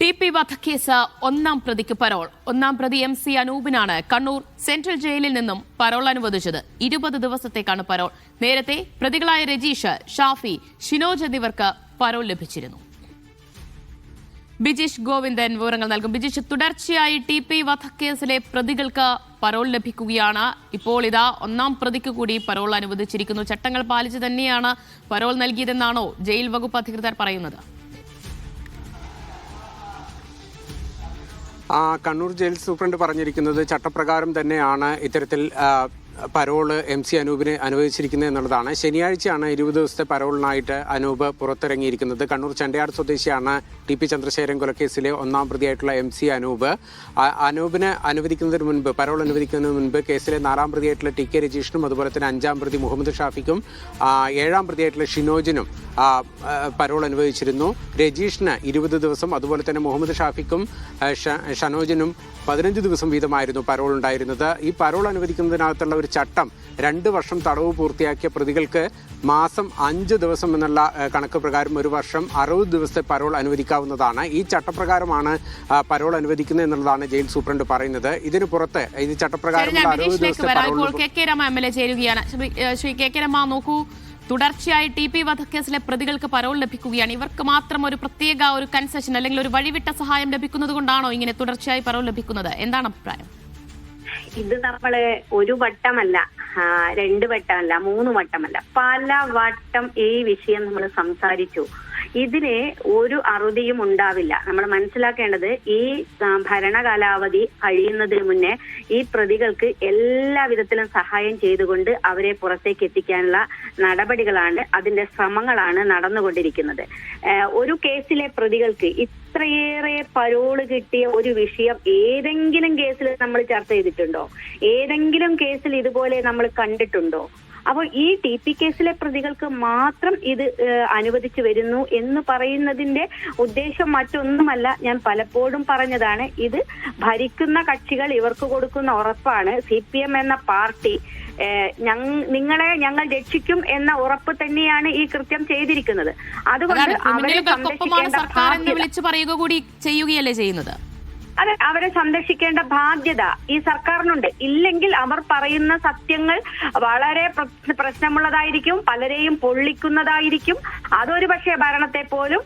TP. വധക്കേസ് ഒന്നാം പ്രതിക്ക് parole. ഒന്നാം പ്രതി MC അനൂപിനാണ് കണ്ണൂർ സെൻട്രൽ ജയിലിൽ നിന്നും പരോൾ അനുവദിച്ചത്. 20 ദിവസത്തേക്കാണ് പരോൾ. നേരത്തെ പ്രതികളായ രജീഷ്, ഷാഫി, ഷിനോജ് എന്നിവർക്ക് പരോൾ ലഭിച്ചിരുന്നു. ബിജീഷ് ഗോവിന്ദൻ വിവരങ്ങൾ നൽകും. ബിജീഷ്, തുടർച്ചയായി ടി.പി. വധക്കേസിലെ പ്രതികൾക്ക് പരോൾ ലഭിക്കുകയാണ്. ഇപ്പോൾ ഇതാ ഒന്നാം പ്രതിക്ക് കൂടി പരോൾ അനുവദിച്ചിരിക്കുന്നു. ചട്ടങ്ങൾ പാലിച്ച് തന്നെയാണ് പരോൾ നൽകിയതെന്നാണോ ജയിൽ വകുപ്പ് അധികൃതർ പറയുന്നത്? കണ്ണൂർ ജയിൽ സൂപ്രണ്ട് പറഞ്ഞിരിക്കുന്നത് ചട്ടപ്രകാരം തന്നെയാണ് ഇത്തരത്തിൽ പരോള് MC അനൂപിന് അനുവദിച്ചിരിക്കുന്നത് എന്നുള്ളതാണ്. ശനിയാഴ്ചയാണ് 20 ദിവസത്തെ പരോളിനായിട്ട് അനൂപ് പുറത്തിറങ്ങിയിരിക്കുന്നത്. കണ്ണൂർ ചണ്ടയാട് സ്വദേശിയാണ് ടി.പി. ചന്ദ്രശേഖരൻ കൊലക്കേസിലെ ഒന്നാം പ്രതിയായിട്ടുള്ള MC അനൂപ്. അനൂപിന് അനുവദിക്കുന്നതിന് മുൻപ്, പരോൾ അനുവദിക്കുന്നതിന് മുൻപ് കേസിലെ 4ാം പ്രതിയായിട്ടുള്ള TK രജീഷിനും അതുപോലെ തന്നെ 5ാം പ്രതി മുഹമ്മദ് ഷാഫിക്കും 7ാം പ്രതിയായിട്ടുള്ള ഷിനോജിനും പരോൾ അനുവദിച്ചിരുന്നു. രജീഷിന് 20 ദിവസം, അതുപോലെ തന്നെ മുഹമ്മദ് ഷാഫിക്കും ഷനോജിനും 15 ദിവസം വീതമായിരുന്നു പരോൾ ഉണ്ടായിരുന്നത്. ഈ പരോൾ അനുവദിക്കുന്നതിനകത്തുള്ള ഒരു ചട്ടം 2 വർഷം തടവ് പൂർത്തിയാക്കിയ പ്രതികൾക്ക് മാസം 5 ദിവസം എന്നുള്ള കണക്ക് പ്രകാരം 1 വർഷം 60 ദിവസത്തെ പരോൾ അനുവദിക്കാവുന്നതാണ്. ഈ ചട്ടപ്രകാരമാണ് പരോൾ അനുവദിക്കുന്നത് എന്നുള്ളതാണ് ജയിൽ സൂപ്രണ്ട് പറയുന്നത്. ഇതിന് പുറത്ത് ഇത് ചട്ടപ്രകാരമുള്ള 60 ദിവസത്തെ പരോൾ ചേരുകയാണ്. ശ്രീ കെ കെ രമ, നോക്കൂ, തുടർച്ചയായി ടി.പി. വധക്കേസിലെ പ്രതികൾക്ക് പരോൾ ലഭിക്കുകയാണ്. ഇവർക്ക് മാത്രം ഒരു പ്രത്യേക ഒരു കൺസെഷൻ അല്ലെങ്കിൽ ഒരു വഴിവിട്ട സഹായം ലഭിക്കുന്നത് കൊണ്ടാണോ ഇങ്ങനെ തുടർച്ചയായി പരോൾ ലഭിക്കുന്നത്? എന്താണ് അഭിപ്രായം? ഇത് നമ്മള് ഒരു വട്ടമല്ല, 2 വട്ടമല്ല, 3 വട്ടമല്ല, പല വട്ടം ഈ വിഷയം നമ്മൾ സംസാരിച്ചു. ഇതിന് ഒരു അറുതിയും ഉണ്ടാവില്ല. നമ്മൾ മനസ്സിലാക്കേണ്ടത്, ഈ ഭരണകാലാവധി കഴിയുന്നതിന് മുന്നേ ഈ പ്രതികൾക്ക് എല്ലാ വിധത്തിലും സഹായം ചെയ്തുകൊണ്ട് അവരെ പുറത്തേക്ക് എത്തിക്കാനുള്ള നടപടികളാണ്, അതിന്റെ ശ്രമങ്ങളാണ് നടന്നുകൊണ്ടിരിക്കുന്നത്. ഒരു കേസിലെ പ്രതികൾക്ക് ഇത്രയേറെ പരോള് കിട്ടിയ ഒരു വിഷയം ഏതെങ്കിലും കേസിൽ നമ്മൾ ചർച്ച ചെയ്തിട്ടുണ്ടോ? ഏതെങ്കിലും കേസിൽ ഇതുപോലെ നമ്മൾ കണ്ടിട്ടുണ്ടോ? അപ്പോൾ ഈ ടി.പി. കേസിലെ പ്രതികൾക്ക് മാത്രം ഇത് അനുവദിച്ചു വരുന്നു എന്ന് പറയുന്നതിന്റെ ഉദ്ദേശം മറ്റൊന്നുമല്ല. ഞാൻ പലപ്പോഴും പറഞ്ഞതാണ്, ഇത് ഭരിക്കുന്ന കക്ഷികൾ ഇവർക്ക് കൊടുക്കുന്ന ഉറപ്പാണ്. CPM എന്ന പാർട്ടി നിങ്ങളെ ഞങ്ങൾ രക്ഷിക്കും എന്ന ഉറപ്പ് തന്നെയാണ് ഈ കൃത്യം ചെയ്തിരിക്കുന്നത്. അതുകൊണ്ട് അവരെ സംരക്ഷിക്കേണ്ട ബാധ്യത ഈ സർക്കാരിനുണ്ട്. ഇല്ലെങ്കിൽ അവർ പറയുന്ന സത്യങ്ങൾ വളരെ പ്രശ്നമുള്ളതായിരിക്കും, പലരെയും പൊള്ളിക്കുന്നതായിരിക്കും. അതൊരു പക്ഷേ ഭരണത്തെ പോലും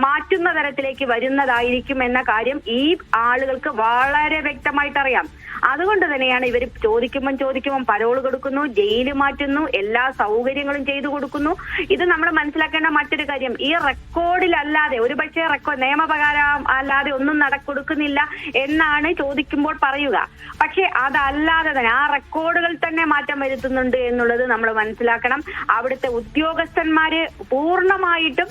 മാറ്റുന്ന തരത്തിലേക്ക് വരുന്നതായിരിക്കും എന്ന കാര്യം ഈ ആളുകൾക്ക് വളരെ വ്യക്തമായിട്ടറിയാം. അതുകൊണ്ട് തന്നെയാണ് ഇവർ ചോദിക്കുമ്പം പരോൾ കൊടുക്കുന്നു, ജയില് മാറ്റുന്നു, എല്ലാ സൗകര്യങ്ങളും ചെയ്തു കൊടുക്കുന്നു. ഇത് നമ്മൾ മനസ്സിലാക്കേണ്ട മറ്റൊരു കാര്യം, ഈ റെക്കോർഡിലല്ലാതെ, ഒരുപക്ഷെ നിയമപ്രകാരം അല്ലാതെ ഒന്നും കൊടുക്കുന്നില്ല എന്നാണ് ചോദിക്കുമ്പോൾ പറയുക. പക്ഷെ അതല്ലാതെ തന്നെ ആ റെക്കോർഡുകൾ തന്നെ മാറ്റം വരുത്തുന്നുണ്ട് എന്നുള്ളത് നമ്മൾ മനസ്സിലാക്കണം. അവിടുത്തെ ഉദ്യോഗസ്ഥന്മാര് പൂർണ്ണമായിട്ടും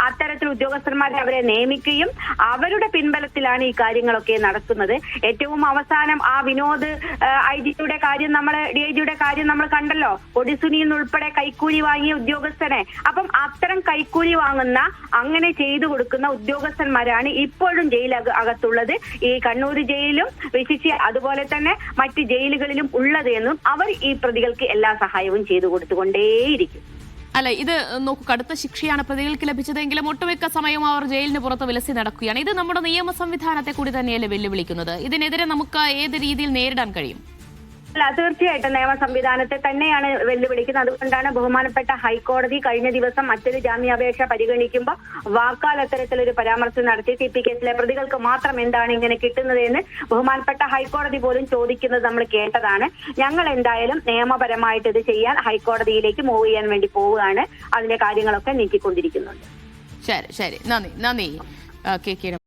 അത്തരത്തിൽ ഉദ്യോഗസ്ഥന്മാരെ അവരെ നിയമിക്കുകയും അവരുടെ പിൻബലത്തിലാണ് ഈ കാര്യങ്ങളൊക്കെ നടക്കുന്നത്. ഏറ്റവും അവസാനം ആ വിനോദ് IG-യുടെ കാര്യം, DIG-യുടെ കാര്യം നമ്മൾ കണ്ടല്ലോ. ഒഡിസുനിയിൽ ഉൾപ്പെടെ കൈക്കൂലി വാങ്ങിയ ഉദ്യോഗസ്ഥനെ. അപ്പം അത്തരം കൈക്കൂലി വാങ്ങുന്ന, അങ്ങനെ ചെയ്തു കൊടുക്കുന്ന ഉദ്യോഗസ്ഥന്മാരാണ് ഇപ്പോഴും അകത്തുള്ളത്. ഈ കണ്ണൂർ ജയിലിലും വിശിഷ്യ അതുപോലെ തന്നെ മറ്റ് ജയിലുകളിലും ഉള്ളത് എന്നും അവർ ഈ പ്രതികൾക്ക് എല്ലാ സഹായവും ചെയ്തു കൊടുത്തുകൊണ്ടേയിരിക്കും. അല്ല, ഇത് നോക്കൂ, കടുത്ത ശിക്ഷയാണ് പ്രതികൾക്ക് ലഭിച്ചതെങ്കിലും ഒട്ടുമിക്ക സമയവും അവർ ജയിലിന് പുറത്ത് വിലസി നടക്കുകയാണ്. ഇത് നമ്മുടെ നിയമ സംവിധാനത്തെ കൂടി തന്നെയല്ലേ വെല്ലുവിളിക്കുന്നത്? ഇതിനെതിരെ നമുക്ക് ഏത് രീതിയിൽ നേരിടാൻ കഴിയും? അല്ല, തീർച്ചയായിട്ടും നിയമ സംവിധാനത്തെ തന്നെയാണ് വെല്ലുവിളിക്കുന്നത്. അതുകൊണ്ടാണ് ബഹുമാനപ്പെട്ട ഹൈക്കോടതി കഴിഞ്ഞ ദിവസം മറ്റൊരു ജാമ്യാപേക്ഷ പരിഗണിക്കുമ്പോൾ വാക്കാൽ അത്തരത്തിലൊരു പരാമർശം നടത്തി. ടി.പി. കേസിലെ പ്രതികൾക്ക് മാത്രം എന്താണ് ഇങ്ങനെ കിട്ടുന്നത് എന്ന് ബഹുമാനപ്പെട്ട ഹൈക്കോടതി പോലും ചോദിക്കുന്നത് നമ്മൾ കേട്ടതാണ്. ഞങ്ങൾ എന്തായാലും നിയമപരമായിട്ട് ഇത് ചെയ്യാൻ ഹൈക്കോടതിയിലേക്ക് മൂവ് ചെയ്യാൻ വേണ്ടി പോവുകയാണ്. അതിന്റെ കാര്യങ്ങളൊക്കെ നീക്കിക്കൊണ്ടിരിക്കുന്നുണ്ട്. ശരി, നന്ദി കെ.